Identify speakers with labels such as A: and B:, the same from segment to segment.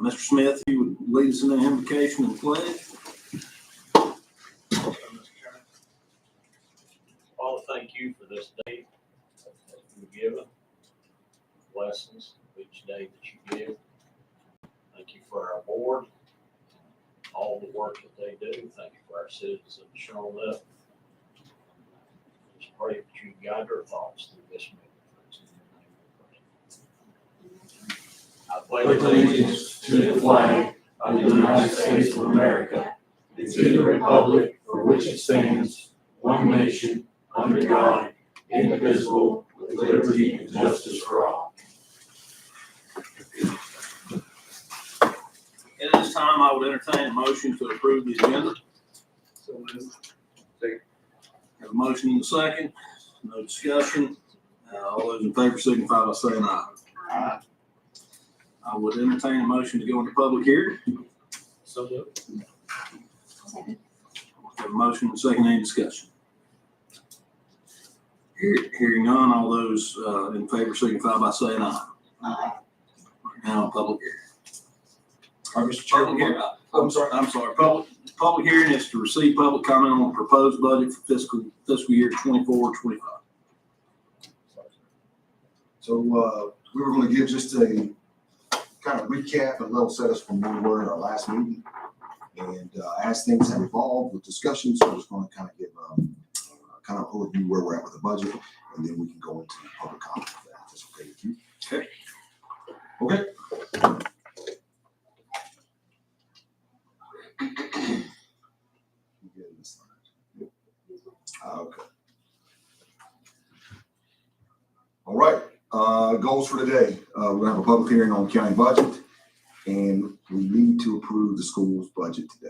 A: Mr. Smith, you would lead us in the invocation and pledge.
B: Father, thank you for this day that you've given, blessings each day that you give. Thank you for our board, all the work that they do. Thank you for our citizens that have shown up. Just pray that you guide our thoughts through this meeting. I
C: pledge allegiance to the flag of the United States of America and to the republic for which it stands, one nation, under God, indivisible, with liberty and justice for all.
A: At this time, I would entertain a motion to approve the agenda.
D: So moved.
A: Have a motion and a second. No discussion. All those in favor signify by saying aye.
D: Aye.
A: I would entertain a motion to go into public hearing.
D: So moved.
E: Second.
A: Have a motion and a second. Any discussion? Hearing none, all those in favor signify by saying aye.
E: Aye.
A: Now, public hearing.
D: Mr. Chairman,
A: I'm sorry. Public hearing is to receive public comment on the proposed budget for fiscal year 24-25.
F: So we were going to give just a kind of recap and level set us from where we were in our last meeting. And as things have evolved with discussions, so I was going to kind of give kind of overview where we're at with the budget, and then we can go into public comment if that's okay with you. Okay. Okay. All right. Goals for today. We're gonna have a public hearing on county budget, and we need to approve the school's budget today.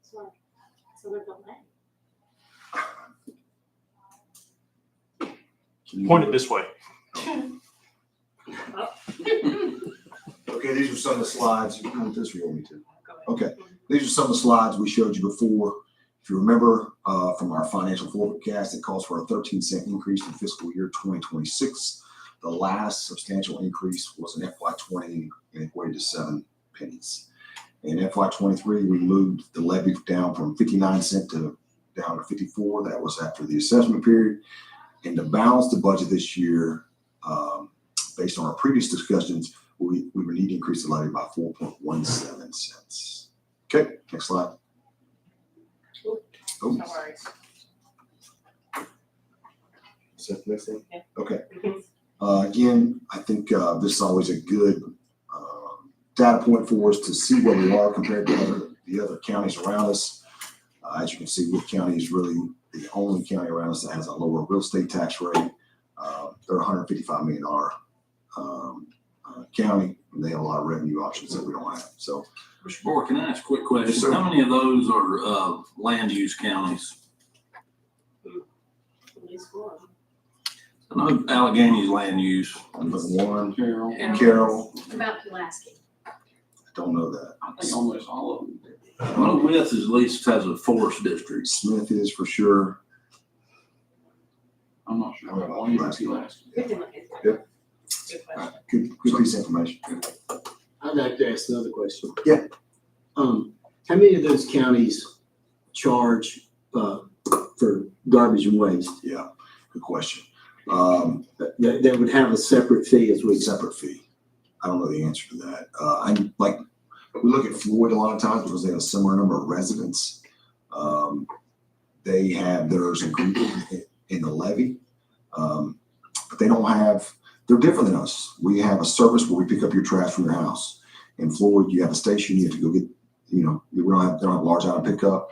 E: So we're delayed.
D: Point it this way.
F: Okay, these are some of the slides. You can put this real me too. Okay, these are some of the slides we showed you before. If you remember from our financial forecast, it calls for a 13-cent increase in fiscal year 2026. The last substantial increase was in FY20 and it equated to 7 pennies. In FY23, we moved the levy down from 59 cents down to 54. That was after the assessment period. And to balance the budget this year, based on our previous discussions, we would need to increase the levy by 4.17 cents. Okay, next slide. Oh.
E: No worries.
F: Is that the next thing?
E: Yeah.
F: Okay. Again, I think this is always a good data point for us to see where we are compared to the other counties around us. As you can see, Wood County is really the only county around us that has a lower real estate tax rate. They're a $155 million county, and they have a lot of revenue options that we don't have. So,
A: Mr. Board, can I ask a quick question?
F: Yes, sir.
A: How many of those are land use counties?
E: At least one.
A: I know Allegheny's land use.
F: Warren
D: Carol.
F: and Carroll,
E: About Pulaski.
F: I don't know that.
D: I think almost all of them.
A: I know Wyeth at least has a forest district.
F: Smith is for sure.
D: I'm not sure.
F: How about
D: One is
F: Pulaski?
D: Pulaski.
E: We can look into
F: Yep.
E: it. Good question.
F: Good piece of information.
G: I'd like to ask another question.
F: Yeah.
G: How many of those counties charge for garbage and waste?
F: Yeah, good question.
G: That would have a separate fee as we.
F: Separate fee. I don't know the answer to that. I'm like, we look at Floyd a lot of times because they have a similar number of residents. They have theirs included in the levy, but they don't have. They're different than us. We have a service where we pick up your trash from your house. In Floyd, you have a station. You have to go get. They don't have large item pickup.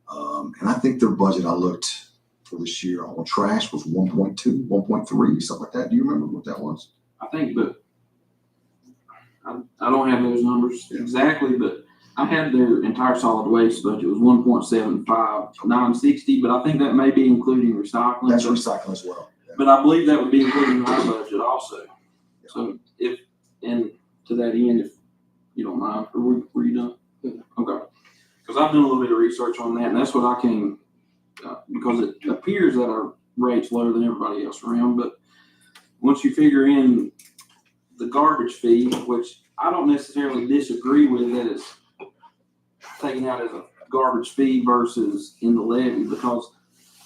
F: And I think their budget I looked for this year on trash was 1.2, 1.3, something like that. Do you remember what that was?
H: I think, but I don't have those numbers exactly, but I had their entire solid waste budget was 1.75960, but I think that may be including recycling.
F: That's recycling as well. Yeah.
H: But I believe that would be including our budget also. So and to that end, if you don't mind, or were you done? Okay. Because I've done a little bit of research on that, and that's what I came, because it appears that our rates lower than everybody else around, but once you figure in the garbage fee, which I don't necessarily disagree with, that it's taken out as a garbage fee versus in the levy, because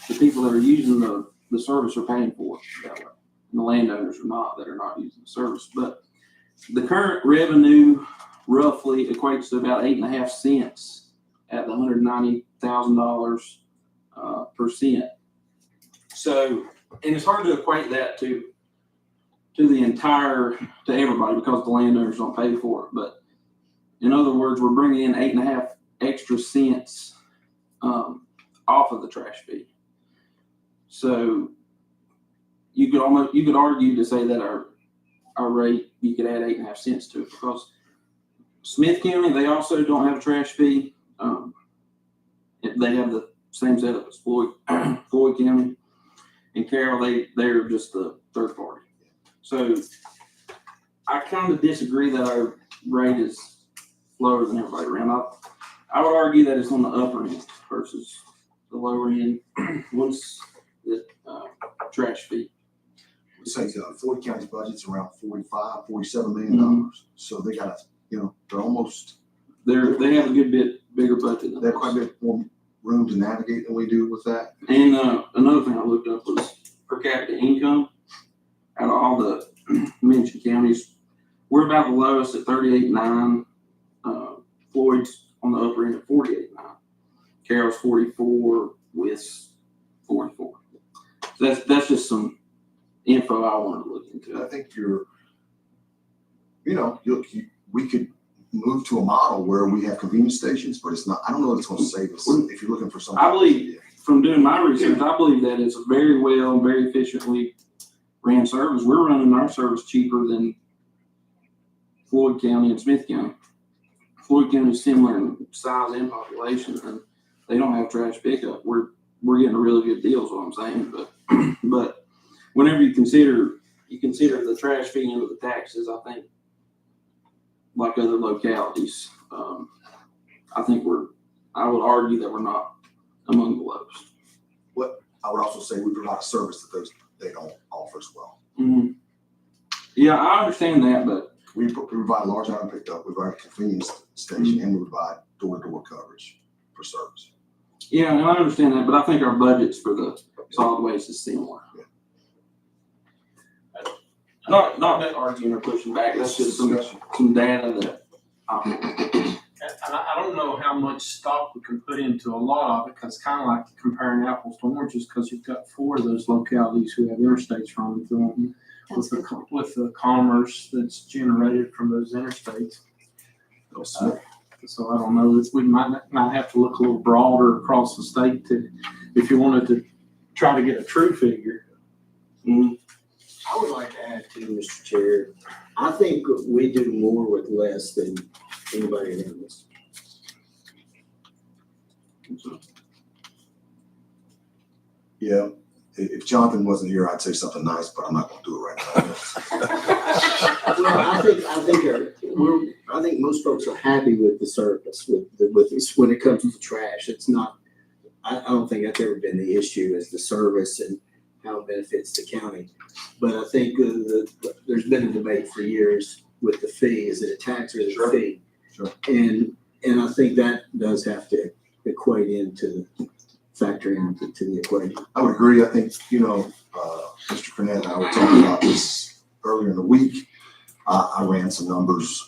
H: the people that are using the service are paying for it that way. And the landowners are not, that are not using the service. But the current revenue roughly equates to about 8.5 cents at the $190,000 per cent. So, and it's hard to equate that to the entire, to everybody, because the landowners don't pay for it. But in other words, we're bringing in 8.5 extra cents off of the trash fee. So you could argue to say that our rate, you could add 8.5 cents to it, because Smith County, they also don't have a trash fee. They have the same setup as Floyd County. And Carroll, they're just the third party. So I kind of disagree that our rate is lower than everybody around. I would argue that it's on the upper end versus the lower end once the trash fee.
F: We say Floyd County's budget's around $47 million. So they got, they're almost,
H: They have a good bit bigger budget than
F: they have
H: us.
F: quite a bit more room to navigate than we do with that.
H: And another thing I looked up was per capita income. Out of all the mentioned counties, we're about the lowest at 38.9. Floyd's on the upper end at 48.9. Carroll's 44 with 44. So that's just some info I wanted to look into.
F: I think we could move to a model where we have convenience stations, but it's not, I don't know if it's going to save us if you're looking for something.
H: I believe, from doing my research, I believe that it's a very well, very efficiently ran service. We're running our service cheaper than Floyd County and Smith County. Floyd County is similar in size and population, and they don't have trash pickup. We're getting a really good deal, is what I'm saying. But whenever you consider the trash fee into the taxes, I think, like other localities, I would argue that we're not among the lowest.
F: I would also say we provide a service that they don't offer as well.
H: Mm-hmm. Yeah, I understand that, but
F: We provide large item pickup, we provide a convenience station, and we provide door-to-door coverage for service.
H: yeah, and I understand that, but I think our budgets for the solid waste is similar. Not arguing or pushing back. That's just some data that.
D: And I don't know how much stock we can put into a lot of it, because it's kind of like comparing apples to oranges, because you've got 4 of those localities who have interstates running through them with the commerce that's generated from those interstates. So I don't know, we might have to look a little broader across the state if you wanted to try to get a true figure.
H: Mm,
G: I would like to add too, Mr. Chair, I think we do more with less than anybody around us.
F: Yeah, if Jonathan wasn't here, I'd say something nice, but I'm not going to do it right now.
G: Well, I think most folks are happy with the service, with this, when it comes to trash. It's not, I don't think that's ever been the issue, is the service and how it benefits the county. But I think there's been a debate for years with the fee. Is it a tax or is it a fee?
F: Sure.
G: And I think that does have to equate into factor into the equation.
F: I would agree. I think, Mr. Cornett and I were talking about this earlier in the week. I ran some numbers,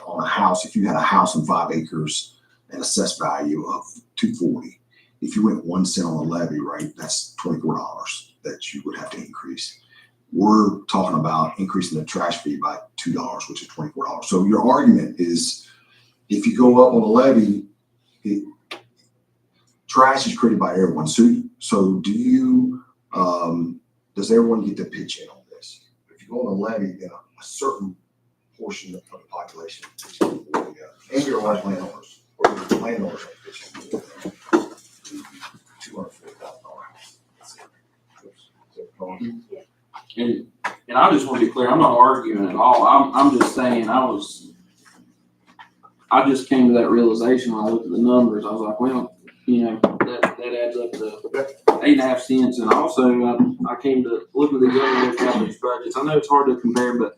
F: on a house. If you had a house on 5 acres, an assessed value of $240, if you went 1 cent on the levy, right, that's $24 that you would have to increase. We're talking about increasing the trash fee by $2, which is $24. So your argument is, if you go up on the levy, trash is created by everyone. So do you, does everyone get to pitch in on this? If you go on a levy, then a certain portion of the population, and your large landowners, or your landowners are pitching $240,000.
H: And I just want to be clear, I'm not arguing at all. I'm just saying I just came to that realization when I looked at the numbers. I was like, well, that adds up to 8.5 cents. And also, I came to look at the other county's budgets. I know it's hard to compare, but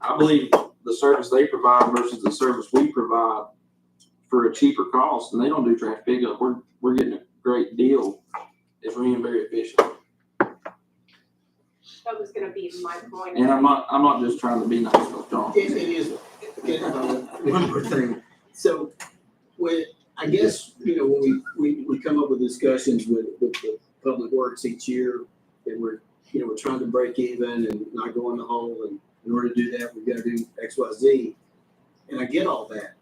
H: I believe the service they provide versus the service we provide for a cheaper cost, and they don't do trash pickup. We're getting a great deal. It's being very efficient.
E: That was gonna be my point.
H: And I'm not just trying to be nice to John.
G: It is, one more thing. So, I guess, when we come up with discussions with the public works each year, and we're trying to break even and not go in the hole, and in order to do that, we've got to do X, Y, Z. And I get all that,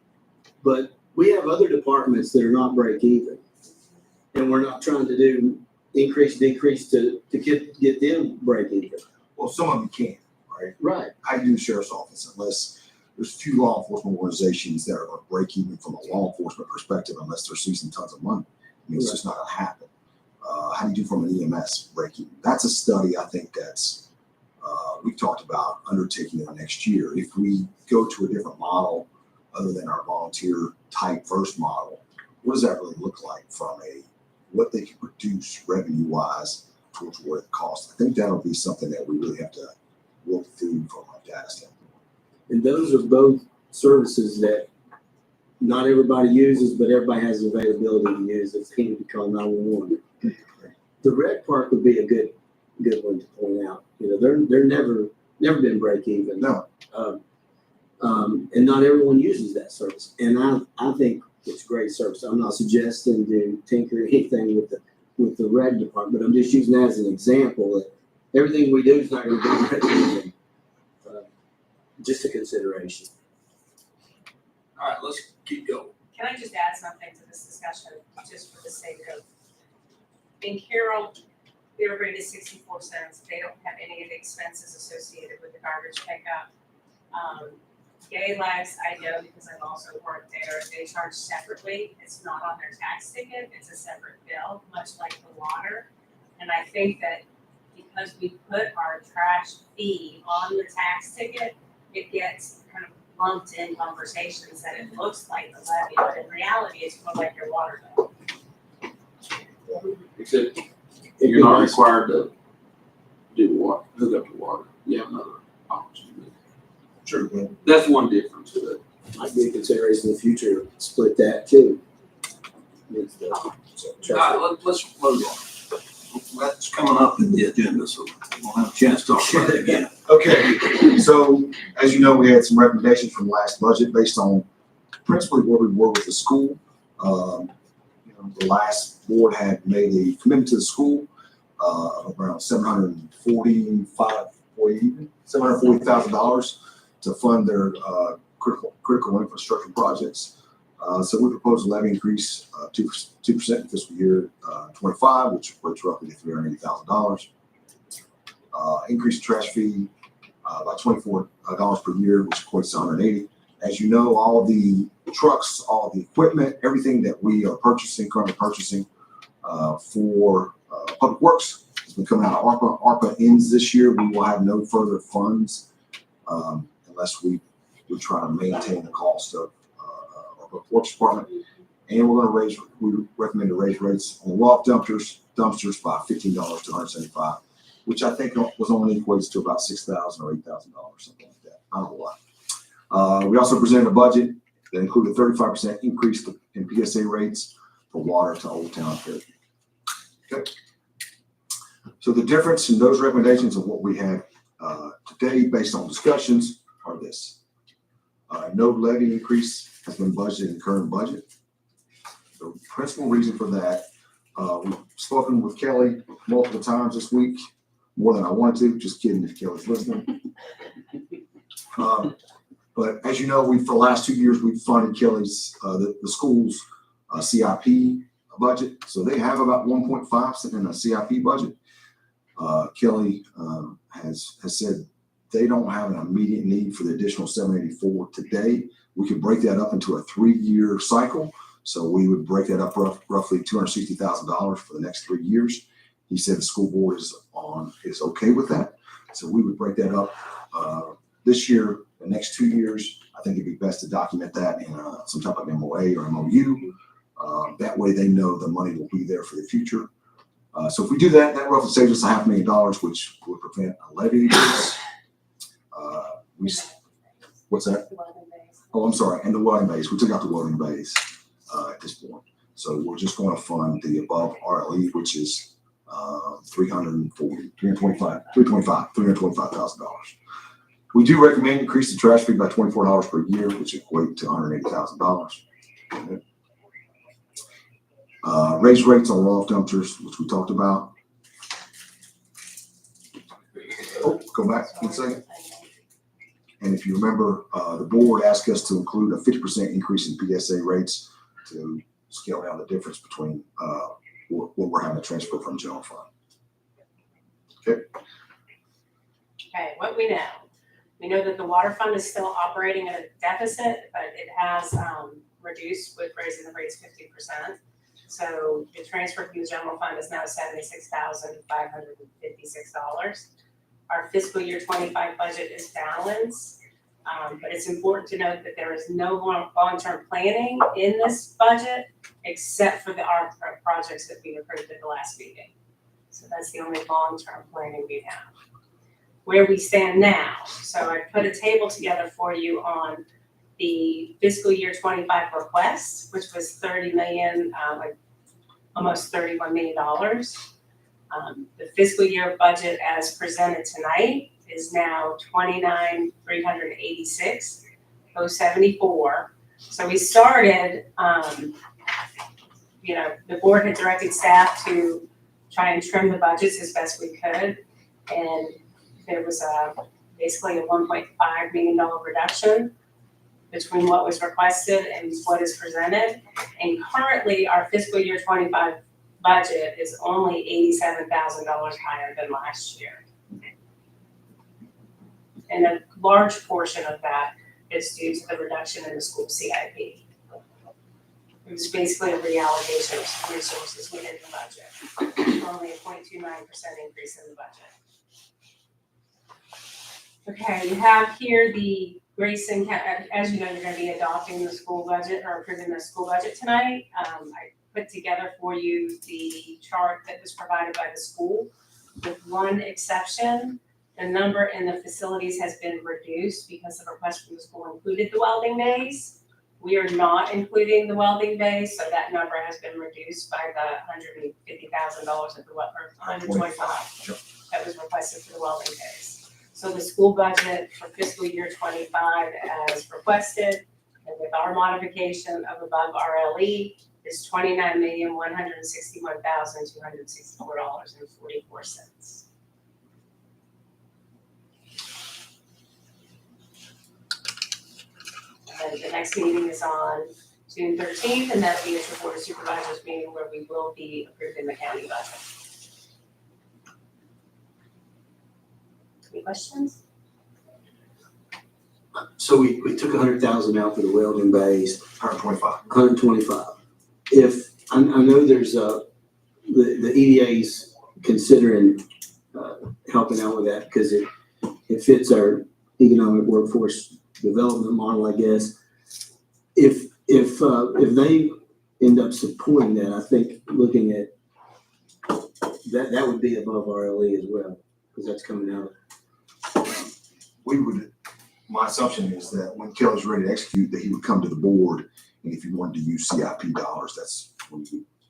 G: but we have other departments that are not break even. And we're not trying to do increase, decrease to get them break even.
F: Well, some of them can, right?
G: Right.
F: I do the sheriff's office unless there's a few law enforcement organizations that are break even from a law enforcement perspective unless they're seizing tons of money. I mean, it's just not gonna happen. How do you do from an EMS break even? That's a study I think that's we've talked about undertaking in the next year. If we go to a different model other than our volunteer type first model, what does that really look like from what they can produce revenue wise towards what it costs? I think that'll be something that we really have to work through from a data standpoint.
G: And those are both services that not everybody uses, but everybody has the availability to use. It's needed to call 911. The red park would be a good one to point out. They're never been break even.
F: No.
G: And not everyone uses that service. And I think it's great service. I'm not suggesting to tinker anything with the red department. I'm just using that as an example that everything we do is not going to be break even. Just a consideration.
A: All right, let's keep going.
E: Can I just add something to this discussion, just for the sake of, in Carroll, their rate is 64 cents. They don't have any of the expenses associated with the garbage pickup. Gay Lives, I know because I've also worked there, they charge separately. It's not on their tax ticket, it's a separate bill, much like the water. And I think that because we put our trash fee on the tax ticket, it gets kind of lumped in conversations that it looks like the levy, but in reality, it's more like your water bill.
H: Except you're not required to do water, hook up to water. You have another option.
F: Sure.
H: That's one difference with it.
G: Might be a consideration in the future, split that too. With the
A: All
G: traffic.
A: right, let's move on. That's coming up in the agenda, so we'll have a chance to talk about it again.
F: Okay, so as you know, we had some recommendations from last budget based on principally where we were with the school. The last board had made a commitment to the school of around $740,000 to fund their critical infrastructure projects. So we proposed a levy increase of 2% in fiscal year 25, which equates roughly to $380,000. Increase the trash fee by $24 per year, which equates to $180. As you know, all the trucks, all the equipment, everything that we are currently purchasing for public works has been coming out of ARPA. ARPA ends this year. We will have no further funds unless we try to maintain the cost of our public works department. And we recommend to raise rates on rock dumpsters by $15 to $175, which I think was only equates to about $6,000 or $8,000, something like that. I don't know why. We also presented a budget that included 35% increase in PSA rates for water to Old Town Fair. Okay. So the difference in those recommendations of what we have today based on discussions are this. No levy increase has been budgeted in the current budget. The principal reason for that, we've spoken with Kelly multiple times this week, more than I wanted to. Just kidding if Kelly's listening. But as you know, for the last 2 years, we've funded Kelly's, the school's CIP budget. So they have about 1.5 in a CIP budget. Kelly has said they don't have an immediate need for the additional 784 today. We could break that up into a 3-year cycle. So we would break that up roughly $260,000 for the next 3 years. He said the school board is okay with that. So we would break that up this year, the next 2 years. I think it'd be best to document that in some type of MOA or MOU. That way they know the money will be there for the future. So if we do that, that roughly saves us $500,000, which would prevent a levy increase. What's that?
E: The welding bays.
F: Oh, I'm sorry, and the welding bays. We took out the welding bays at this point. So we're just going to fund the above RLE, which is $325,000. We do recommend increase the trash fee by $24 per year, which equate to $180,000. Raise rates on roll-off dumpsters, which we talked about. Oh, go back 1 second. And if you remember, the board asked us to include a 50% increase in PSA rates to scale down the difference between what we're having to transfer from general fund.
E: Okay, what we know. We know that the water fund is still operating at a deficit, but it has reduced with raising the rates 50%. So the transfer from the general fund is now $76,556. Our fiscal year 25 budget is balanced, but it's important to note that there is no long-term planning in this budget except for our projects that we approved at the last meeting. So that's the only long-term planning we have. Where we stand now, so I put a table together for you on the fiscal year 25 request, which was almost $31 million. The fiscal year budget as presented tonight is now $29,386,074. So we started, the board had directed staff to try and trim the budgets as best we could, and there was basically a $1.5 million reduction between what was requested and what is presented. And currently, our fiscal year 25 budget is only $87,000 higher than last year. And a large portion of that is due to the reduction in the school CIP. It was basically a reallocation of some resources within the budget, only a 0.29% increase in the budget. Okay, you have here the Grayson, as you know, you're gonna be adopting the school budget or approving the school budget tonight. I put together for you the chart that was provided by the school. With one exception, the number in the facilities has been reduced because the request from the school included the welding bays. We are not including the welding bays, so that number has been reduced by the $150,000 of the $125 that was requested for the welding bays. So the school budget for fiscal year 25 as requested, and with our modification of above RLE, is $29,161,264.44. And the next meeting is on June 13th, and that'll be a Board of Supervisors meeting where we will be approving the county budget. Any questions?
G: So we took 100,000 out for the welding bays,
F: 125.
G: If, I know there's the EDA's considering helping out with that because it fits our economic workforce development model, I guess. If they end up supporting that, I think looking at that would be above RLE as well, because that's coming out.
F: My assumption is that when Kelly's ready to execute, that he would come to the board, and if you wanted to use CIP dollars, that's when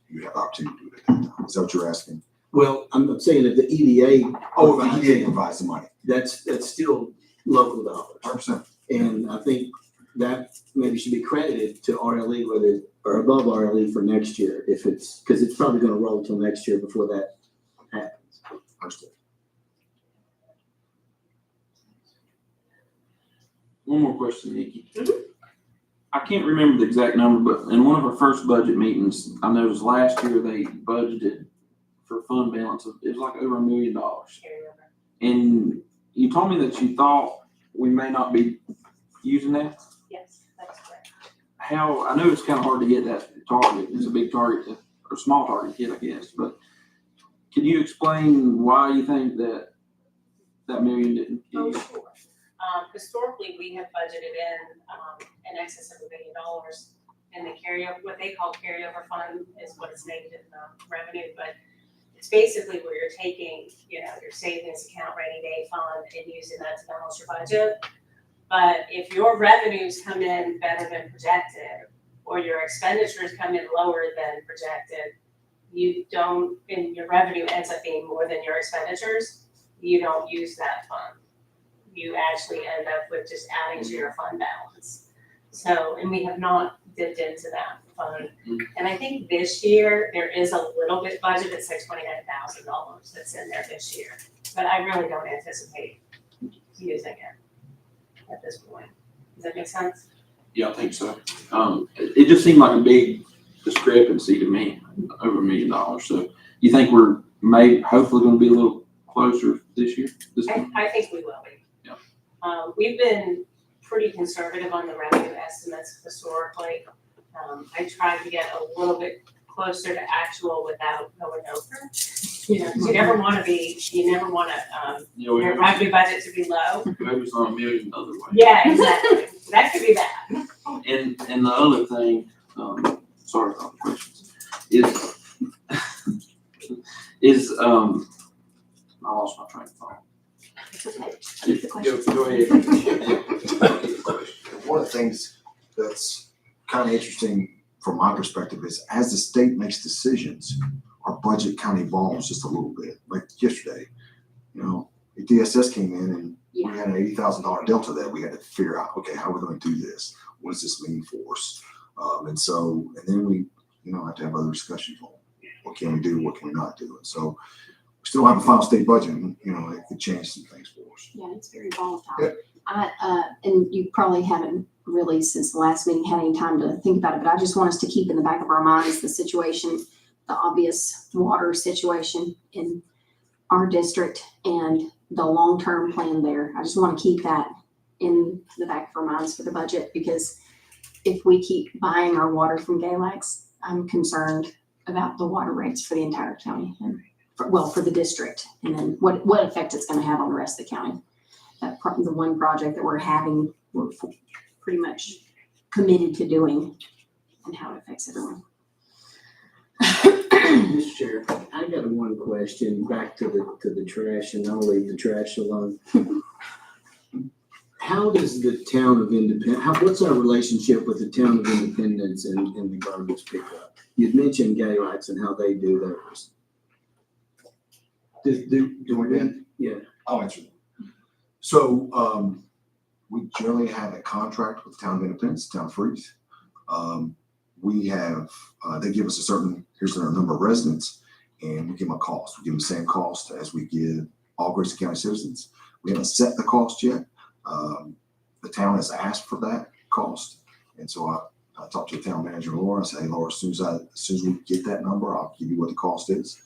F: you have the opportunity to do it at that time. Is that what you're asking?
G: Well, I'm saying that the EDA.
F: Oh, if the EDA provides the money.
G: That's still local dollars.
F: 100%.
G: And I think that maybe should be credited to RLE, whether, or above RLE for next year, if it's, because it's probably gonna roll till next year before that happens.
F: Understood.
H: One more question, Nikki. I can't remember the exact number, but in one of our first budget meetings, I noticed last year they budgeted for fund balance of, it was like over $1 million. And you told me that you thought we may not be using that.
E: Yes, that's correct.
H: How, I know it's kind of hard to get that target. It's a big target, or small target to hit, I guess. But can you explain why you think that million didn't get
E: Oh,
H: used?
E: sure. Historically, we have budgeted in excess of $1 million in the carryover, what they call carryover fund is what it's named in the revenue, but it's basically where you're taking, you know, your savings account, rainy day fund and using that to balance your budget. But if your revenues come in better than projected, or your expenditures come in lower than projected, you don't, and your revenue ends up being more than your expenditures, you don't use that fund. You actually end up with just adding to your fund balance. So, and we have not dipped into that fund. And I think this year, there is a little bit budget, it's like $29,000 that's in there this year. But I really don't anticipate using it at this point. Does that make sense?
H: Yeah, I think so. It just seemed like a big discrepancy to me, over $1 million. So you think we're hopefully gonna be a little closer this year?
E: I think we will be.
H: Yeah.
E: We've been pretty conservative on the revenue estimates historically. I tried to get a little bit closer to actual without going over. You know, 'cause you never wanna, your revenue budget to be low.
H: Maybe it's not $1 million other way.
E: Yeah, exactly. That could be bad.
H: And the other thing, sorry for all the questions, is I lost my train of thought. Go ahead.
F: One of the things that's kind of interesting from my perspective is as the state makes decisions, our budget kind of evolves just a little bit. Like yesterday, you know, the DSS came in and we had an $80,000 delta that we had to figure out, okay, how are we going to do this? What does this mean for us? And then we, you know, have to have other discussions on what can we do, what can we not do. And so we still don't have a final state budget, and, you know, it could change some things for us.
I: Yeah, it's very volatile.
F: Yep.
I: And you probably haven't really since the last meeting had any time to think about it, but I just want us to keep in the back of our minds the situation, the obvious water situation in our district and the long-term plan there. I just want to keep that in the back of our minds for the budget, because if we keep buying our water from Galax, I'm concerned about the water rates for the entire county and for the district, and then what effect it's going to have on the rest of the county. The one project that we're pretty much committed to doing, and how it affects everyone.
G: Mr. Chair, I got one question back to the trash, and I'll leave the trash alone. How does the town of Independence, what's our relationship with the town of Independence and the garbage pickup? You'd mentioned Galax and how they do theirs. Yeah.
F: I'll answer that. So, we generally have a contract with the town of Independence, town of Freeze. We have, they give us here's their number of residents, and we give them a cost. We give them the same cost as we give all Grayson County citizens. We haven't set the cost yet. The town has asked for that cost. And so I talked to the town manager, Laura. I said, hey, Laura, as soon as we get that number, I'll give you what the cost is.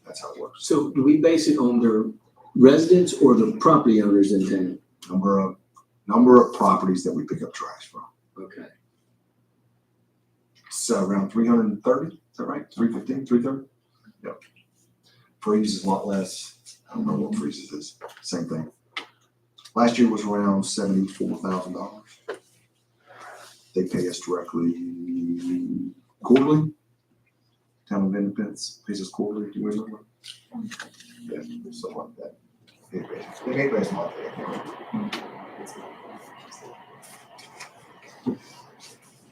F: That's how it works.
G: So do we base it on their residents or the property owners in town?
F: Number of properties that we pick up trash from.
G: Okay.
F: So around 330, is that right? 315, 330? Yep. Freeze is a lot less. I don't know what Freeze is. Same thing. Last year was around $74,000. They pay us directly quarterly. Town of Independence pays us quarterly. Do you remember? Yeah, something like that. They may pay us monthly. I can't remember.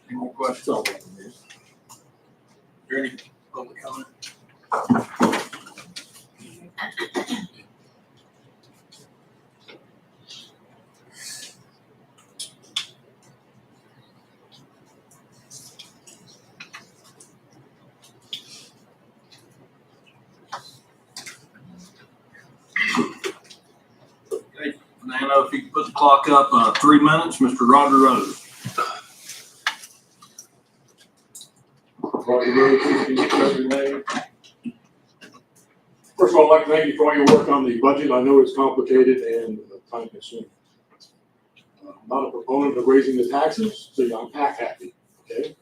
A: Any more questions? Is there any public comment? Okay, Nano, if you could put the clock up 3 minutes, Mr. Roger Rose.
C: First of all, I'd like to thank you for all your work on the budget. I know it's complicated and time consuming. I'm not a proponent of raising the taxes, so I'm half happy, okay?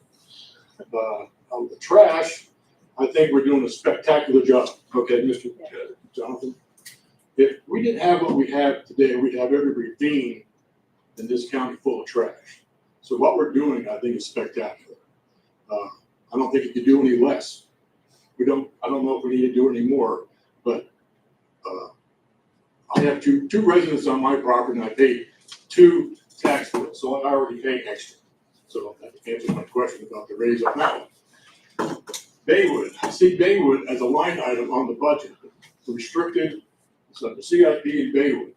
C: On the trash, I think we're doing a spectacular job, okay, Mr. Jonathan? If we didn't have what we have today, we'd have every ravine in this county full of trash. So what we're doing, I think, is spectacular. I don't think you could do any less. I don't know if we need to do any more, but I have two residents on my property, and I pay 2 tax bills, so I already pay extra. So that answers my question about the raise on that one. Baywood, I see Baywood as a line item on the budget, restricted, so the CIP in Baywood.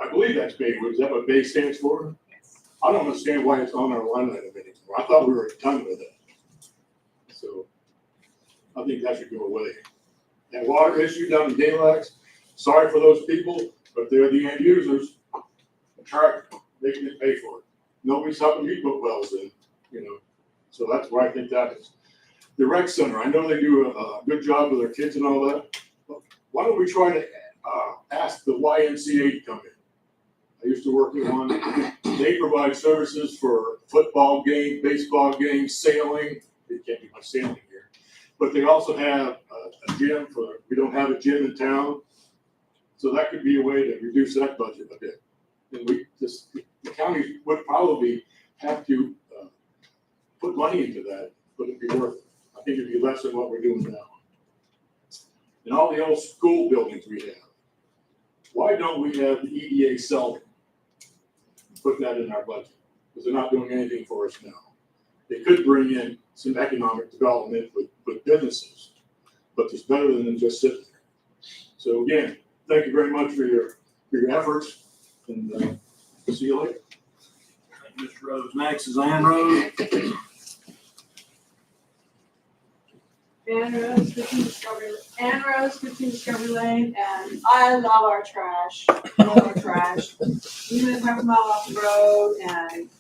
C: I believe that's Baywood, is that what Bay stands for? I don't understand why it's on our line item anymore. I thought we were done with it. So I think that should go away. That water issue down in Galax, sorry for those people, but they're the end users. They can pay for it. Nobody's helping me put wells in, so that's why I think that is. The rec center, I know they do a good job with their kids and all that. But why don't we try to ask the YMCA to come in? I used to work in one. They provide services for football games, baseball games, sailing. They can't do much sailing here. But they also have a gym we don't have a gym in town. So that could be a way to reduce that budget a bit. And the county would probably have to put money into that, but it'd be worth it. I think it'd be less than what we're doing now. And all the old school buildings we have, why don't we have the EDA sell them? Put that in our budget, because they're not doing anything for us now. They could bring in some economic development with businesses, but it's better than just sitting there. So again, thank you very much for your efforts, and see you later.
A: Thank you, Mr. Rose. Next is Ann Rose.
J: Ann Rose, 15 Discovery Lane, and I love our trash. Even if I'm a mile off the road, and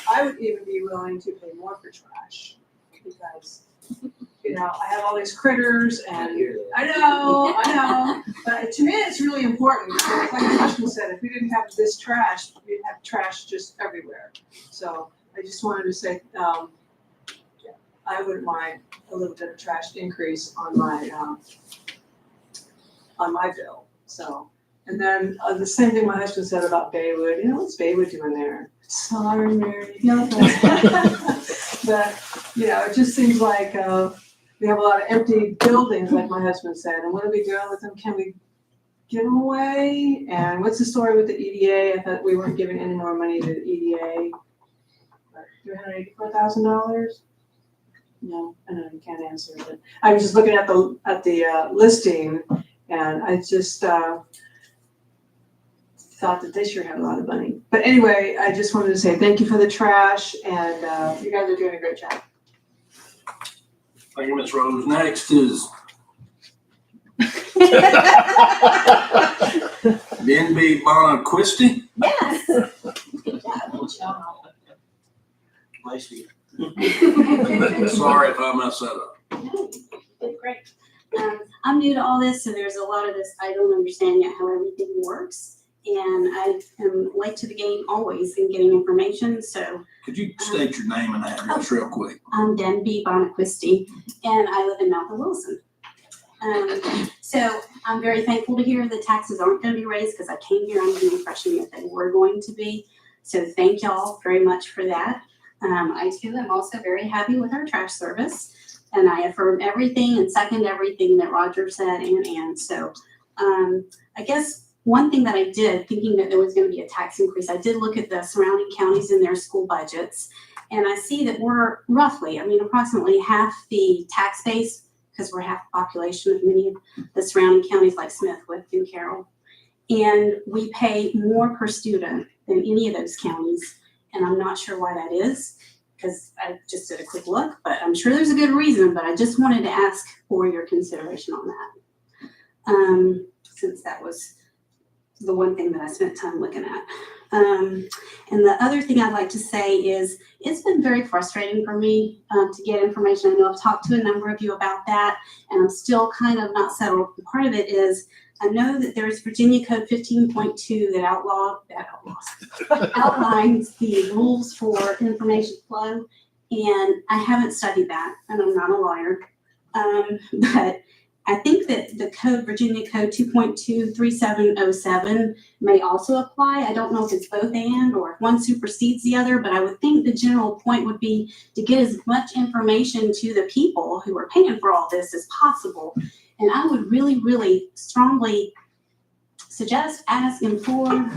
J: I would even be willing to pay more for trash because I have all these critters, and I know, but to me it's really important because, like my husband said, if we didn't have this trash, we'd have trash just everywhere. So I just wanted to say, I wouldn't mind a little bit of trash increase on my bill. So, and then the same thing my husband said about Baywood. What's Baywood doing there? Sorry, Mary. No, but it just seems like we have a lot of empty buildings, like my husband said. And what are we doing with them? Can we give them away? And what's the story with the EDA? I thought we weren't giving any more money to the EDA. $384,000. No, I know you can't answer, but I was just looking at the listing, and I just thought that they sure had a lot of money. But anyway, I just wanted to say thank you for the trash, and you guys are doing a great job.
A: Thank you, Ms. Rose. Next is Denby Bonaquisti.
K: Yes. Good job.
A: Lacey. Sorry if I messed that up.
K: No, you did great. I'm new to all this, so there's a lot of this I don't understand yet how everything works. And I am late to the game always in getting information. So
A: Could you state your name and address real quick?
K: I'm Denby Bonaquisti, and I live in Mount Wilson. So I'm very thankful to hear the taxes aren't going to be raised because I came here under the impression that they were going to be. So thank y'all very much for that. I too am also very happy with our trash service, and I affirm everything and second everything that Roger said and Ann. So I guess one thing that I did, thinking that there was going to be a tax increase, I did look at the surrounding counties and their school budgets, and I see that we're roughly, approximately half the tax base because we're half the population of many of the surrounding counties like Smithwick and Carroll. And we pay more per student than any of those counties. And I'm not sure why that is, because I just did a quick look, but I'm sure there's a good reason, but I just wanted to ask for your consideration on that. Since that was the one thing that I spent time looking at. And the other thing I'd like to say is it's been very frustrating for me to get information. I know I've talked to a number of you about that, and I'm still kind of not settled. Part of it is I know that there's Virginia Code 15.2 that outlines the rules for information flow, and I haven't studied that, and I'm not a lawyer. But I think that the code, Virginia Code 2.23707 may also apply. I don't know if it's both and or if one supersedes the other, but I would think the general point would be to get as much information to the people who are paying for all this as possible. And I would really, really strongly suggest, ask, implore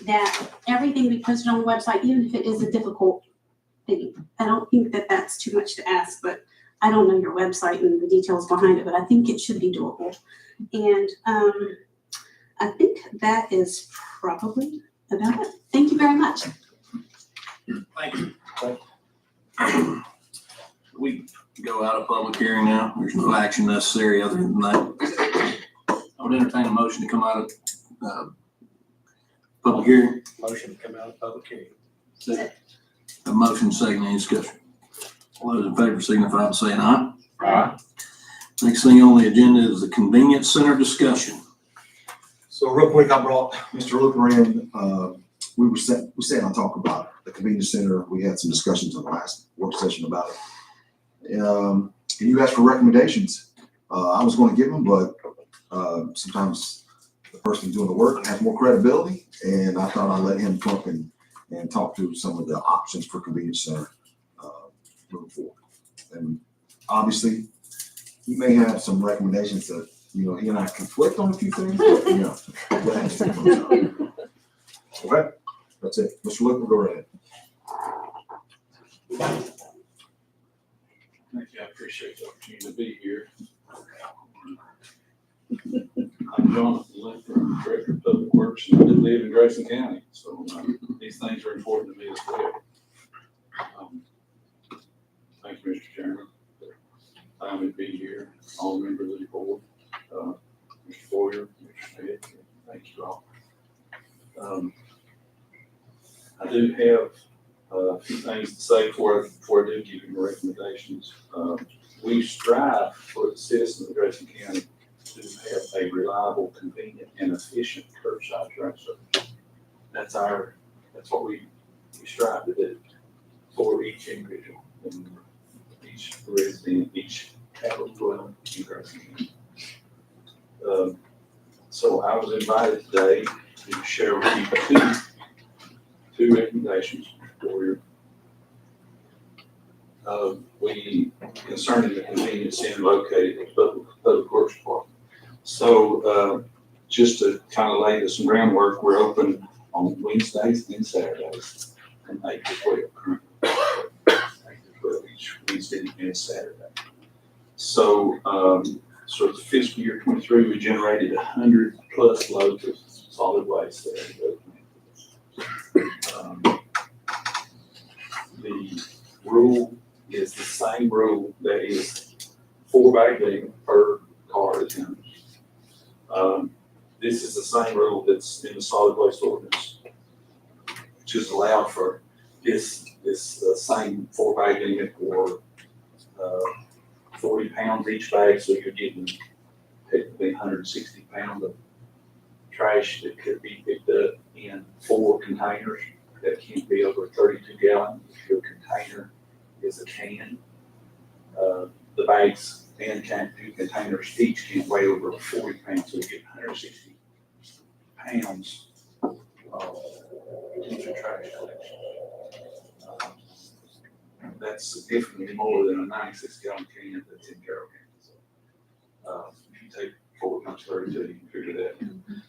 K: that everything be posted on the website, even if it is a difficult thing. I don't think that that's too much to ask, but I don't know your website and the details behind it, but I think it should be doable. And I think that is probably about it. Thank you very much.
A: Thank you. We go out of public hearing now. There's no action necessary other than that. I would entertain a motion to come out of public hearing.
B: Motion to come out of public hearing.
A: A motion, second, any discussion? All those in favor signify by saying aye.
C: Aye.
A: Next thing on the agenda is the convenience center discussion.
F: So real quick, I brought Mr. Looper in. We sat and talked about the convenience center. We had some discussions in the last work session about it. And you asked for recommendations. I was going to give them, but sometimes the person doing the work has more credibility, and I thought I'd let him come up and talk through some of the options for convenience center moving forward. And obviously, he may have some recommendations that, you know, he and I conflict on a few things, but, you know, we'll have to see what comes out. Okay, that's it. Mr. Looper, go right ahead.
C: Thank you. I appreciate the opportunity to be here. I'm Jonathan Lindford, I'm Director of Public Works, and I do live in Grayson County, so these things are important to me as well. Thank you, Mr. Chairman, for allowing me to be here, all members of the board, Mr. Boyer, Mr. Smith, thank you all. I do have a few things to say before I do give you my recommendations. We strive for the citizens of Grayson County to have a reliable, convenient, and efficient curbside trash service. That's what we strive to do for each individual, and each resident, each capital dwelling in Grayson County. So I was invited today to share with you two recommendations for you. We concerning the convenience center located at the Public Works Department. So just to kind of lay some groundwork, we're open on Wednesdays and Saturdays from 8 to 12 currently. 8 to 12 each Wednesday and Saturday. So so the fiscal year 23, we generated 100 plus loads of solid waste there. The rule is the same rule that is 4 bag limit per car at times. This is the same rule that's in the solid waste ordinance, which is allowed for this same 4 bag limit or 40 pounds each bag, so you're getting technically 160 pounds of trash that could be picked up in 4 containers that can't be over 32 gallons. If your container is a can, the bags and containers each can't weigh over 40 pounds, so you get 160 pounds of potential trash collection. That's significantly more than a 96 gallon can that's in Carroll County. If you take 4 times 32, you can figure that.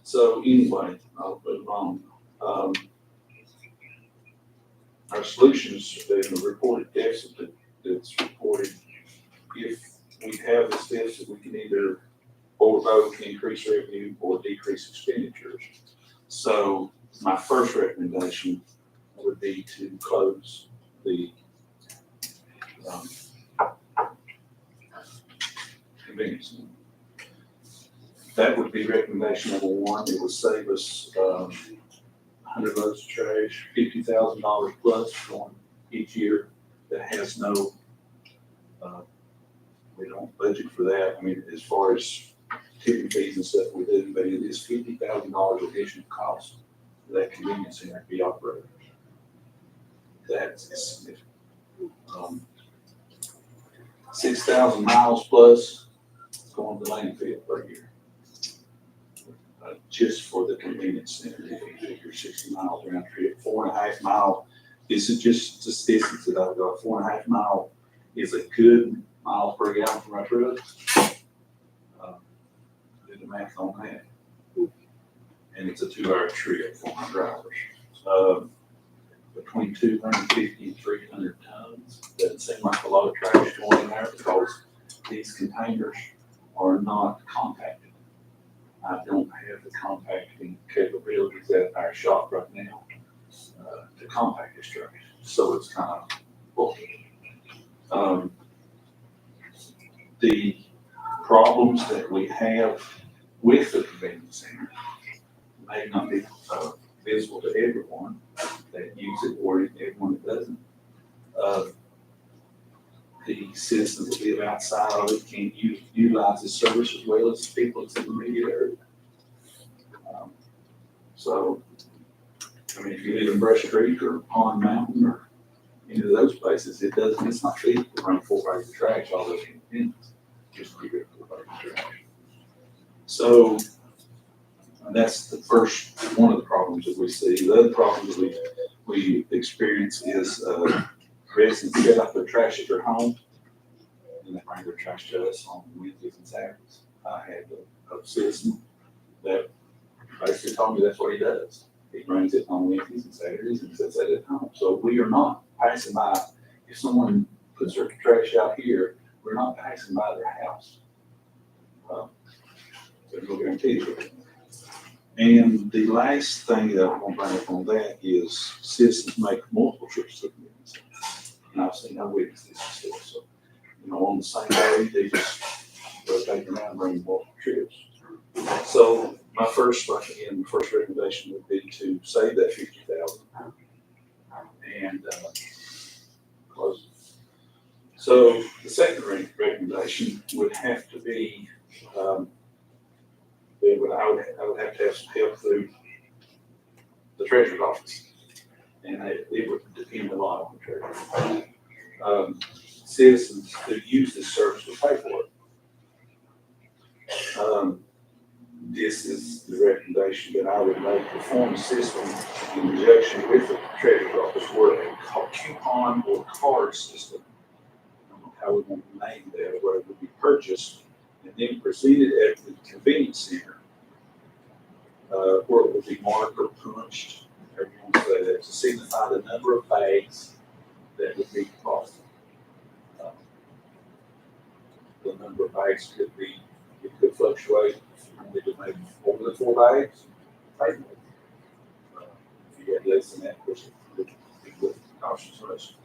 C: So anyway, I'll move on. Our solutions in the reported deficit that's reported, if we have this deficit, we can either both increase revenue or decrease expenditures. So my first recommendation would be to close the convenience center. That would be recommendation number 1. It would save us 100 loads of trash, $50,000 plus on each year. That has no, we don't budget for that. I mean, as far as tipping fees and stuff we do, but it is $50,000 additional cost for that convenience center to be operated. That's significant. 6,000 miles plus going to landfill per year. Just for the convenience center, if you figure 60 miles round trip, 4.5 mile, this is just the distance that I've got, 4.5 mile is a good mile per gallon for my truck. Do the math on that. And it's a 2-hour trip for my drivers. Between 250 and 300 tons, doesn't seem like a lot of trash going in there because these containers are not compacted. I don't have the compacting capabilities at our shop right now to compact this trash, so it's kind of bulky. The problems that we have with the convenience center may not be visible to everyone that use it or everyone that doesn't. The citizens that live outside of it can't utilize this service as well as people that's in the immediate area. So, I mean, if you live in Brush Creek or Pond Mountain or any of those places, it's not feasible to run 4 bags of trash all those independents. Just keep it 4 bags of trash. So, that's the first one of the problems that we see. The other problem that we experience is residents set up their trash at their home and they bring their trash to us on Wednesdays and Saturdays. I had a citizen that basically told me that's what he does. He brings it on Wednesdays and Saturdays and sets it at home. So we are not passing by. If someone puts their trash out here, we're not passing by their house. There's no guarantee of it. And the last thing that I want to bring up on that is citizens make multiple trips to the convenience center. And I've seen, I've witnessed this before. So, on the same day, they just rotate around and bring multiple trips. So my first recommendation would be to save that 50,000 and close it. So the second recommendation would have to be, I would have to have some help through the treasurer's office. And it would depend a lot on the treasurer. Citizens who use this service will pay for it. This is the recommendation that I would make to form a system in conjunction with the treasurer's office where a coupon or card system, I don't know how we want to name that, where it would be purchased and then presented at the convenience center, where it would be marked or punched, however you want to say that, to signify the number of bags that would be deposited. The number of bags it could fluctuate. If you make more than 4 bags, pay more. If you had less than that, of course, it would be with cautious risk.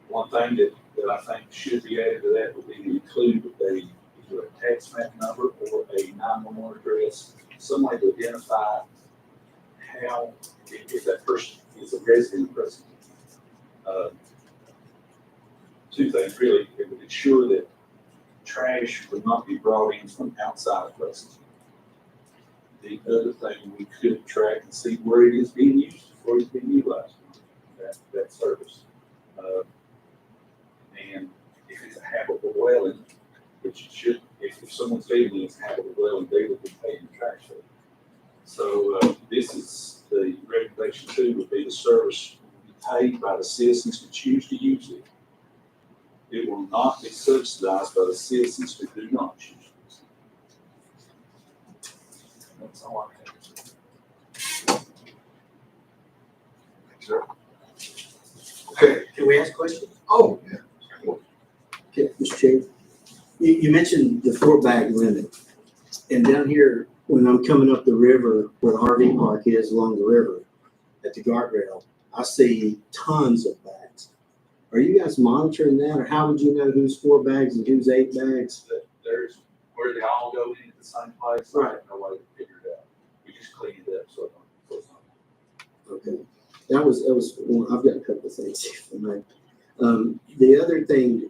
C: One thing that I think should be added to that would be to include either a tax map number or a 911 address, some way to identify how, if that person is a resident person. Two things, really. It would ensure that trash would not be brought in from outside of places. The other thing, we could track and see where it is being used, where it's being utilized, that service. And if it's a habitable dwelling, which it should, if someone's living in a habitable dwelling, they would be paying the trash fee. So this is the recommendation 2 would be the service will be paid by the citizens who choose to use it. It will not be subsidized by the citizens who do not choose to use it. That's all I have.
F: Thanks, sir. Okay,
G: Can we ask questions?
F: oh, yeah.
G: Okay, Mr. Chair, you mentioned the 4 bag limit. And down here, when I'm coming up the river where the RV park is along the river at the guardrail, I see tons of bags. Are you guys monitoring that, or how would you know who's 4 bags and who's 8 bags?
C: There's where they all go in at the same place.
G: Right.
C: No way to figure it out. We just clean it up so it's not.
G: Okay, that was well, I've got a couple of things here. The other thing,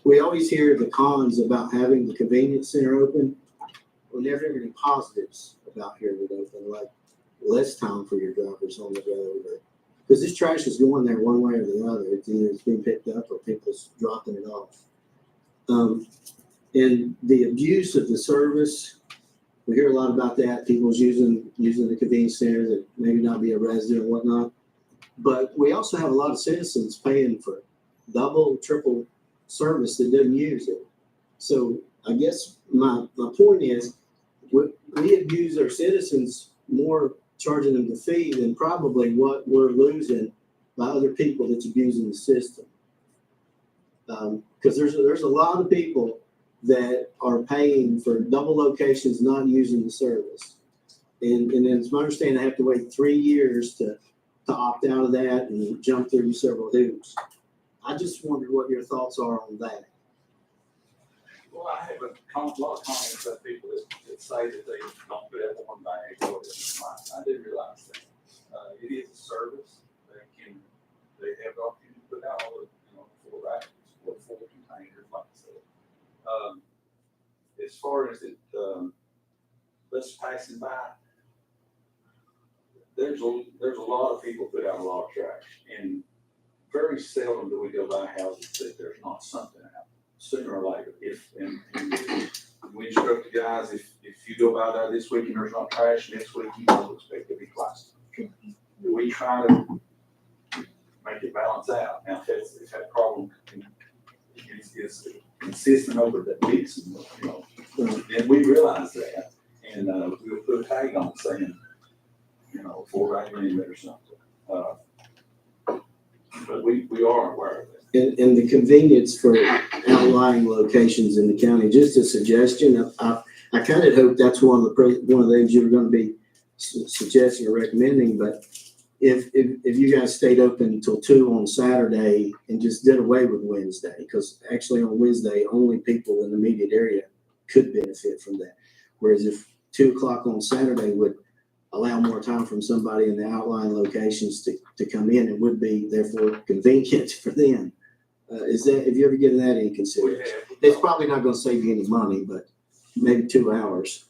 G: we always hear the cons about having the convenience center open. We never hear any positives about hearing it open, like less time for your drivers on the road, or Because this trash is going there one way or the other. It's either it's being picked up or people's dropping it off. And the abuse of the service, we hear a lot about that. People's using the convenience center that maybe not be a resident or whatnot. But we also have a lot of citizens paying for double, triple service that doesn't use it. So I guess my point is, we abuse our citizens more charging them the fee than probably what we're losing by other people that's abusing the system. Because there's a lot of people that are paying for double locations, not using the service. And then it's my understanding they have to wait 3 years to opt out of that and jump through several hoops. I just wondered what your thoughts are on that.
C: Well, I have a lot of comments about people that say that they don't put out one bag or this. I didn't realize that. It is a service. They have the opportunity to put out all the 4 bags or 4 containers, like I said. As far as it, us passing by, there's a lot of people put out a lot of trash, and very seldom do we go by houses that there's not something out. Sooner or later, and we instruct the guys, if you go by there this week and there's not trash, next week you don't expect to be twice. We try to make it balance out. Now, if that problem is consistent over the weeks, then we realize that, and we'll put a tag on it saying, 4 bag limit or something. But we are aware of it.
G: And the convenience for outlying locations in the county, just a suggestion. I kind of hope that's one of the things you were going to be suggesting or recommending. But if you guys stayed open until 2 on Saturday and just did away with Wednesday, because actually on Wednesday only people in the immediate area could benefit from that. Whereas if 2 o'clock on Saturday would allow more time from somebody in the outlying locations to come in, it would be therefore convenient for them. Have you ever given that any consideration? It's probably not going to save you any money, but maybe 2 hours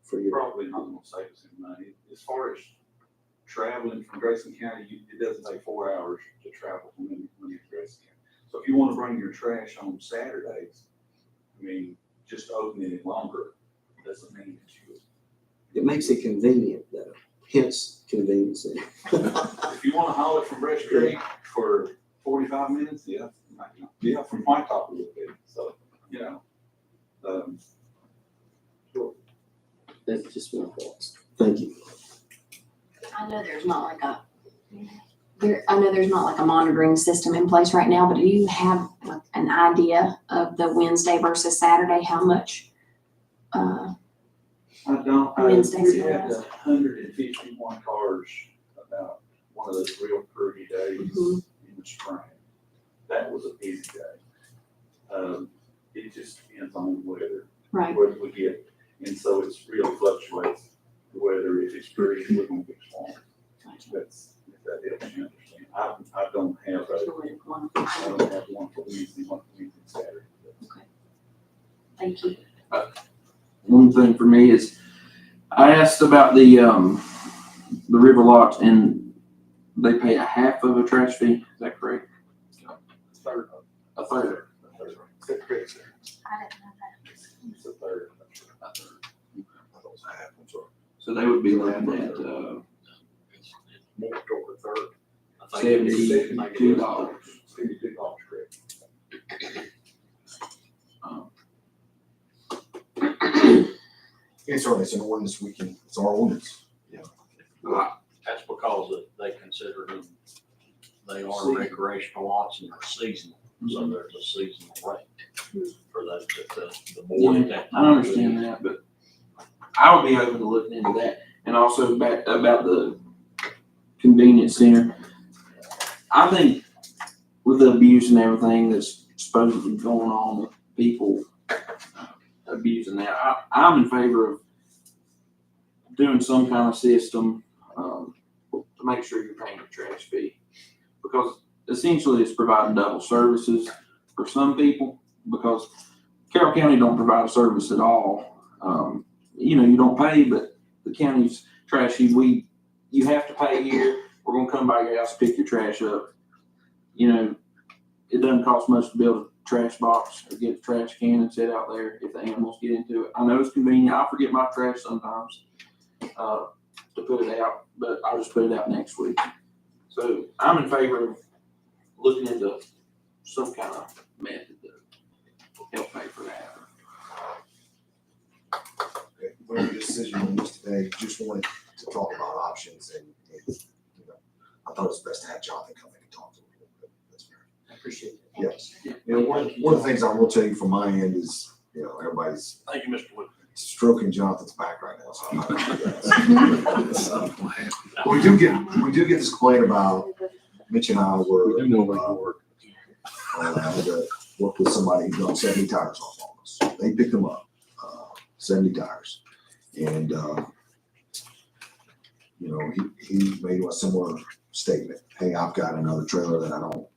G: for your.
C: Probably not going to save us any money. As far as traveling from Grayson County, it doesn't take 4 hours to travel from Grayson County. So if you want to bring your trash on Saturdays, just opening it longer doesn't mean that you.
G: It makes it convenient though, hence convenience.
C: If you want to haul it from Brett Street for 45 minutes, yeah, from White Top a little bit. So, sure.
G: That's just my thoughts. Thank you.
I: I know there's not like a monitoring system in place right now, but do you have an idea of the Wednesday versus Saturday, how much?
C: I don't.
I: Wednesdays
C: We
I: for
C: had
I: us.
C: 151 cars about one of those real pretty days in the spring. That was a busy day. It just depends on the weather.
I: Right.
C: Whether we get, and so it's really fluctuates. The weather, if it's pretty, we're going to get swarmed. If that helps you understand. I don't have one for Wednesday, one for Wednesday, Saturday.
I: Thank you.
H: One thing for me is, I asked about the river lot, and they pay a half of a trash fee. Is that correct?
C: A third.
H: A third.
C: Is that correct, sir?
K: I didn't know that.
C: It's a third.
H: So they would be looking at
B: It's more toward a third. I think it is.
H: $72.
C: $72, correct.
F: It's an ordinance, it's our ordinance.
B: That's because they consider them, they are recreational lots and they're seasonal, so there's a seasonal rate for those that the board at that
H: I
B: time.
H: understand that, but I would be open to looking into that. And also about the convenience center. I think with the abuse and everything that's supposedly going on with people abusing that, I'm in favor of doing some kind of system to make sure you're paying your trash fee. Because essentially it's providing double services for some people, because Carroll County don't provide a service at all. You don't pay, but the county's trash, you have to pay here, we're gonna come by your house, pick your trash up. You know, it doesn't cost much to build a trash box or get a trash can and sit out there if the animals get into it. I know it's convenient. I forget my trash sometimes, to put it out, but I'll just put it out next week. So I'm in favor of looking into some kind of method to help pay for that.
F: Okay, we made a decision on this today, just wanted to talk about options and, you know, I thought it was best to have Jonathan come in and talk to him a little bit. That's fair.
G: I appreciate it.
F: Yes. You know, one of the things I will tell you from my end is, you know, everybody's
A: Thank you, Mr. Wood.
F: stroking Jonathan's back right now, so I'm not gonna do that. But we do get this complaint about, Mitch and I were.
C: We do know where you work.
F: I had to work with somebody who dumped 70 tires off on us. They picked them up, 70 tires. And, you know, he made a similar statement. Hey, I've got another trailer that I don't,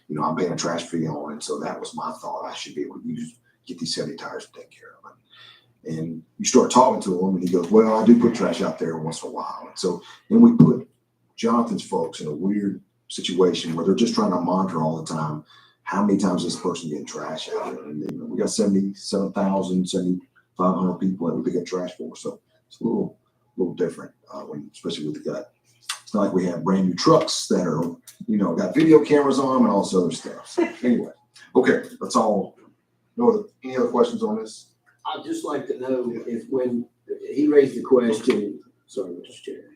F: you know, I'm paying a trash fee on. And so that was my thought. I should be able to get these 70 tires and take care of it. And you start talking to him and he goes, well, I do put trash out there once in a while. And so then we put Jonathan's folks in a weird situation where they're just trying to monitor all the time how many times this person getting trash out there. And you know, we got 77,000, 7,500 people that we pick up trash for. So it's a little different, especially with the gut. It's not like we have brand new trucks that are, you know, got video cameras on them and all this other stuff. So anyway, okay, that's all. Any other questions on this?
G: I'd just like to know if when he raised the question, sorry, Mr. Chair,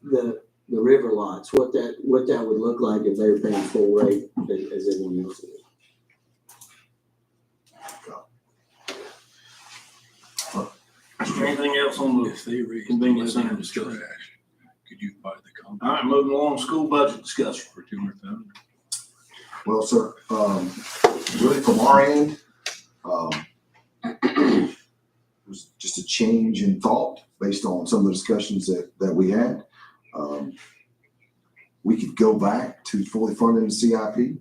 G: the river lots, what that would look like if they were paying full rate as everyone else is.
A: Is there anything else on the
C: If they raise the
A: convenience
C: levy
A: center
C: on
A: discussion?
C: trash, could you buy the
A: All
C: company
A: right, moving along, school budget discussion.
C: for 200,000?
F: Well, sir, really from our end, it was just a change in thought based on some of the discussions that we had. We could go back to fully funding the CIP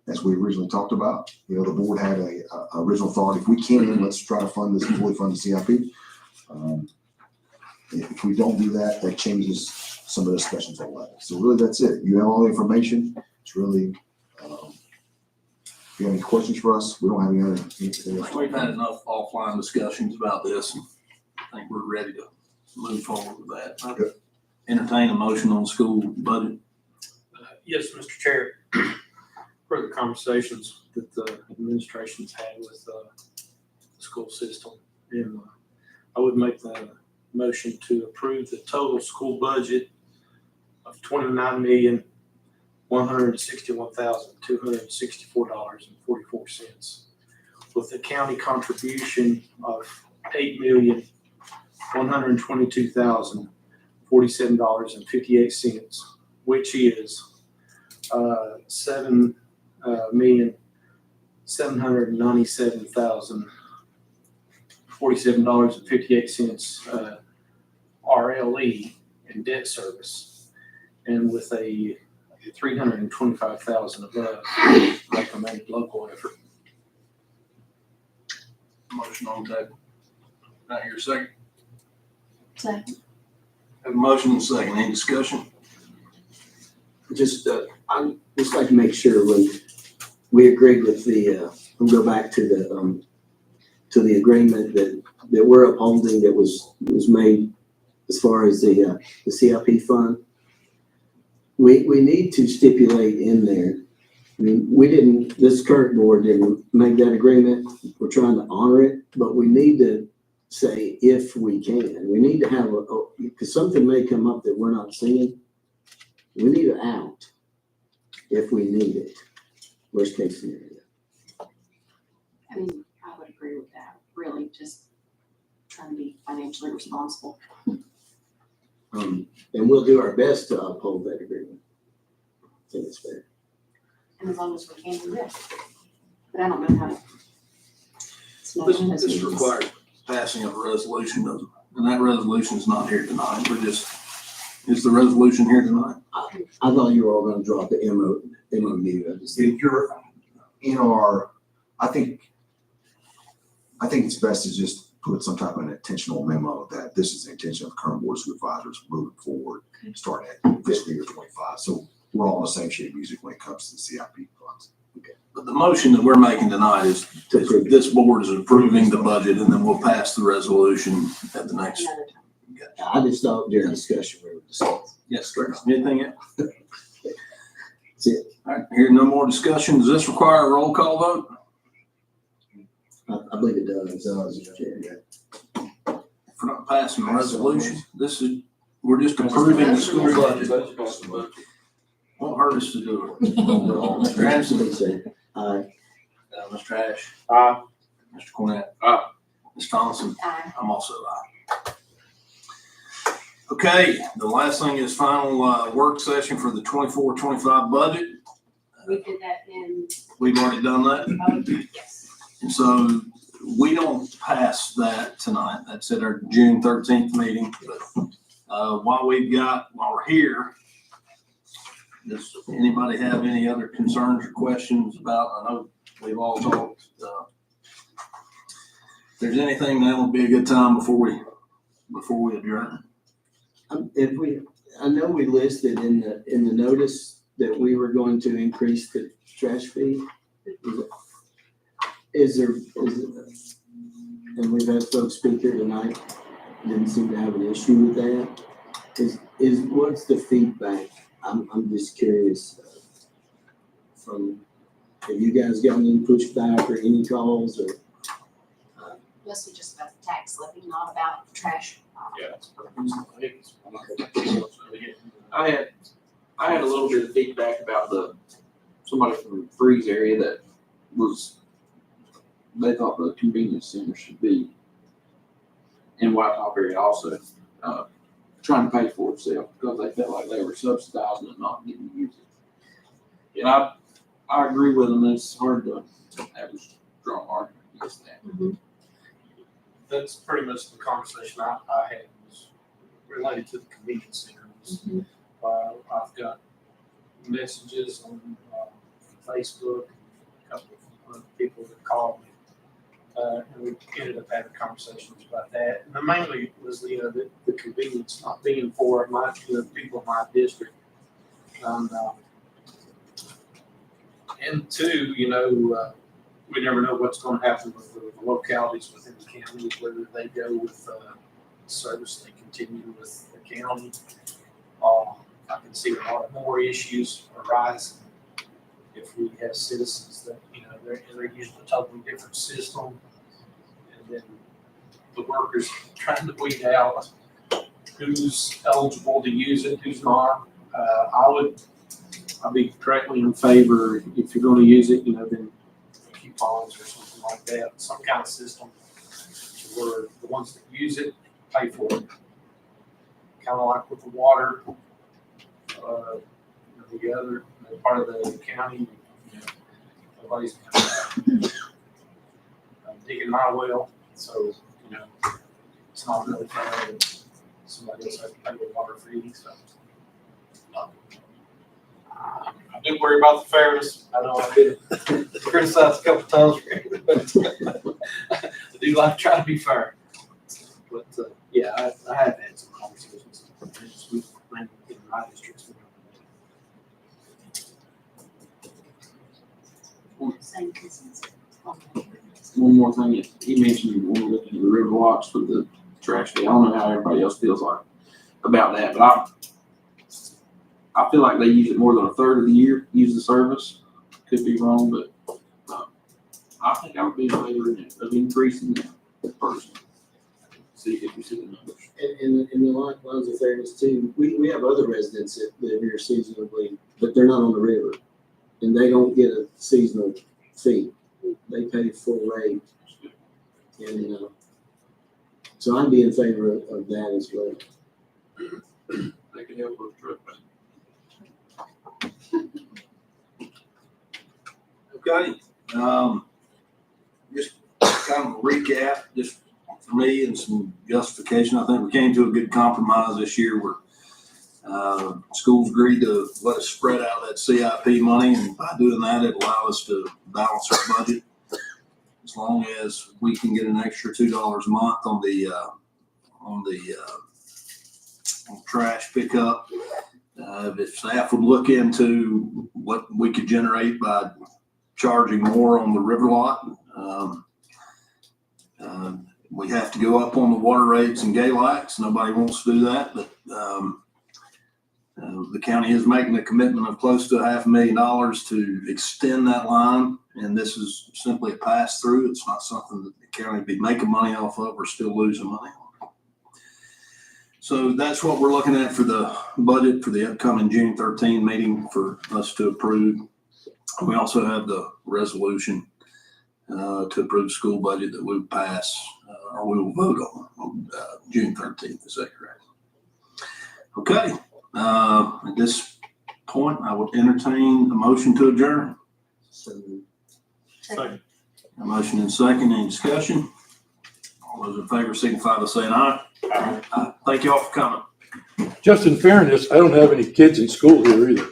F: as we originally talked about. You know, the board had a original thought, if we can, let's try to fully fund the CIP. If we don't do that, that changes some of the discussions on that. So really, that's it. You have all the information. It's really, if you have any questions for us, we don't have anything else.
A: We've had enough offline discussions about this, and I think we're ready to move forward with that.
F: Good.
A: Entertain a motion on school budget.
D: Yes, Mr. Chair. For the conversations that the administration's had with the school system, and I would make the motion to approve the total school budget of $29,161,264.44, with the county contribution of $8,122,047.58, which is $7,797,047.58 RLE in debt service, and with a $325,000 above recommended local effort.
A: Motion on the table. Not here, second.
I: Second.
A: Have a motion and a second. Any discussion?
G: Just, I'd just like to make sure when we agreed with we'll go back to the agreement that we're upholding that was made as far as the CIP fund. We need to stipulate in there, I mean, this current board didn't make that agreement. We're trying to honor it, but we need to say if we can. We need to have because something may come up that we're not seeing. We need an out if we need it. Worst case scenario.
I: I mean, I would agree with that, really, just trying to be financially responsible.
G: And we'll do our best to uphold that agreement. I think it's fair.
I: And as long as we can do that. But I don't know how to. it's not in this
A: This
I: meetings.
A: requires passing of a resolution, doesn't it? And that resolution is not here tonight. Is the resolution here tonight?
G: I thought you were all gonna drop the MOU. I just-
F: If you're in our, I think it's best to just put some type of an intentional memo that this is the intention of the current board of supervisors moving forward, starting at fiscal year 25. So we're all on the same sheet of music when it comes to the CIP funds.
A: But the motion that we're making tonight is this board is approving the budget, and then we'll pass the resolution at the next.
I: Another time.
G: I just thought during discussion we were discussing.
A: Yes, sir. Anything else?
G: That's it.
A: All right, hearing no more discussion, does this require a roll call vote?
G: I believe it does. Yeah.
A: If we're not passing the resolution, we're just approving the school budget. Won't hurt us to do it. Mr. Anderson?
G: Aye.
A: Mr. Ash?
B: Aye.
A: Mr. Cornett?
H: Aye.
A: Ms. Thompson?
I: Aye.
A: I'm also aye. Okay, the last thing is final work session for the 24-25 budget.
E: We did that in,
A: We've already done that.
E: yes.
A: And so we don't pass that tonight. That's at our June 13th meeting. But while we're here, does anybody have any other concerns or questions about, I know we've all talked. If there's anything, that would be a good time before we adjourn.
G: I know we listed in the notice that we were going to increase the trash fee. And we've had folks speak here tonight, didn't seem to have an issue with that. What's the feedback? I'm just curious, have you guys gotten any pushback or any calls or?
I: Mostly just about the tax levy, not about trash.
H: Yeah. I had a little bit of feedback about somebody from the Freeze area that they thought the convenience center should be in White Top area also, trying to pay for itself because they felt like they were subsidizing and not getting to use it. And I agree with them. It's hard to have a strong argument against that.
D: That's pretty much the conversation I had was related to the convenience centers. I've got messages on Facebook, a couple of people that called me. And we ended up having conversations about that. And mainly was the convenience not being for people in my district. And two, we never know what's going to happen with the localities within the county, whether they go with service, they continue with the county. I can see a lot more issues arise if we have citizens that, they're using a totally different system. And then the workers trying to weed out who's eligible to use it, who's not. I'd be directly in favor, if you're going to use it, then coupons or something like that, some kind of system where the ones that use it pay for it. Kind of like with the water, the other part of the county, nobody's digging my well, so it's not really fair that somebody else has to pay the water fee. So I do worry about the fairness. I know I've been criticized a couple times, but I do like to try to be fair. But yeah, I have had some conversations with in my districts.
I: Same consensus.
H: One more thing, he mentioned when we looked at the river walks with the trash fee. I don't know how everybody else feels like about that, but I feel like they use it more than a third of the year, use the service. Could be wrong, but I think I would be in favor of increasing that person. See if you see the numbers.
G: And the lines of fairness too, we have other residents that live here seasonally, but they're not on the river. And they don't get a seasonal fee. They pay full rate. And so I'd be in favor of that as well.
H: They can help with truck.
A: Okay, just kind of a recap, just for me and some justification. I think we came to a good compromise this year where schools agreed to let us spread out that CIP money, and by doing that, it allowed us to balance our budget. as long as we can get an extra $2 a month on the trash pickup. If staff would look into what we could generate by charging more on the river lot. We have to go up on the water rates and Galax. Nobody wants to do that, but the county is making a commitment of close to $500,000 to extend that line, and this is simply a pass through. It's not something that the county would be making money off of or still losing money on. So that's what we're looking at for the budget for the upcoming June 13 meeting for us to approve. We also have the resolution to approve school budget that we'll pass or we will vote on June 13th. Is that correct? Okay. At this point, I would entertain a motion to adjourn.
C: Second.
A: A motion and second. Any discussion? All those in favor signify by saying aye. Aye. Thank you all for coming.
C: Just in fairness, I don't have any kids in school here either.